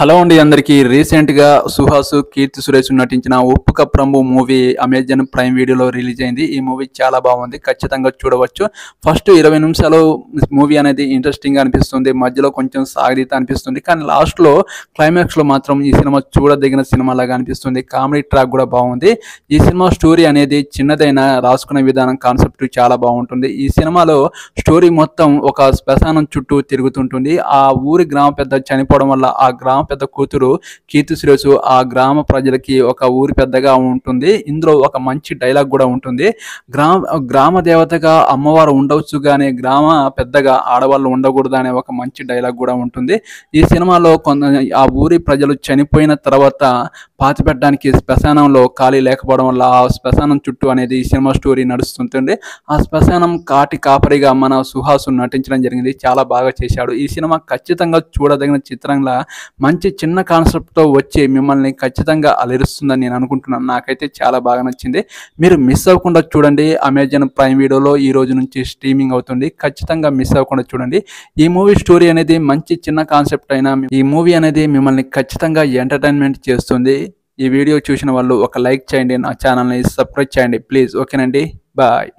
Hello అండి అందరికీ రీసెంట్గా సుహాస్ కీర్తి సురేష్ నటించిన ఉప్పు కప్రంబు మూవీ అమెజాన్ ప్రైమ్ వీడియోలో రిలీజ్ అయింది. ఈ మూవీ చాలా బాగుంది, ఖచ్చితంగా చూడవచ్చు. ఫస్ట్ 20 నిమిషాలు మూవీ అనేది ఇంట్రెస్టింగ్గా అనిపిస్తుంది, మధ్యలో కొంచెం సాగదీత అనిపిస్తుంది, కానీ లాస్ట్లో క్లైమాక్స్లో మాత్రం ఈ సినిమా చూడదగిన సినిమా లాగా అనిపిస్తుంది. కామెడీ ట్రాక్ కూడా బాగుంది. ఈ సినిమా స్టోరీ అనేది చిన్నదైన రాసుకునే విధానం కాన్సెప్ట్ చాలా బాగుంటుంది. ఈ సినిమాలో స్టోరీ మొత్తం ఒక శ్మశానం చుట్టూ తిరుగుతుంటుంది. ఆ ఊరి గ్రామ పెద్ద చనిపోవడం వల్ల ఆ గ్రామ పెద్ద కూతురు కీర్తి సురేష్ ఆ గ్రామ ప్రజలకి ఒక ఊరి పెద్దగా ఉంటుంది. ఇందులో ఒక మంచి డైలాగ్ కూడా ఉంటుంది. గ్రామ దేవతగా అమ్మవారు ఉండవచ్చు కానీ గ్రామ పెద్దగా ఆడవాళ్ళు ఉండకూడదు అనే ఒక మంచి డైలాగ్ కూడా ఉంటుంది. ఈ సినిమాలో ఆ ఊరి ప్రజలు చనిపోయిన తర్వాత పాతిపెట్టడానికి శ్మశానంలో ఖాళీ లేకపోవడం వల్ల ఆ శ్మశానం చుట్టూ అనేది ఈ సినిమా స్టోరీ నడుస్తుంటుంది. ఆ శ్మశానం కాపరిగా మన సుహాస్ నటించడం జరిగింది, చాలా బాగా చేశాడు. ఈ సినిమా ఖచ్చితంగా చూడదగిన చిత్రంగా మంచి చిన్న కాన్సెప్ట్తో వచ్చి మిమ్మల్ని ఖచ్చితంగా అలరిస్తుందని నేను అనుకుంటున్నాను. నాకైతే చాలా బాగా నచ్చింది. మీరు మిస్ అవ్వకుండా చూడండి. అమెజాన్ ప్రైమ్ వీడియోలో ఈ రోజు నుంచి స్ట్రీమింగ్ అవుతుంది, ఖచ్చితంగా మిస్ అవ్వకుండా చూడండి. ఈ మూవీ స్టోరీ అనేది మంచి చిన్న కాన్సెప్ట్ అయినా ఈ మూవీ అనేది మిమ్మల్ని ఖచ్చితంగా ఎంటర్టైన్మెంట్ చేస్తుంది. ఈ వీడియో చూసిన వాళ్ళు ఒక లైక్ చేయండి, నా ఛానల్ని సబ్స్క్రైబ్ చేయండి ప్లీజ్. ఓకేనండి, బాయ్.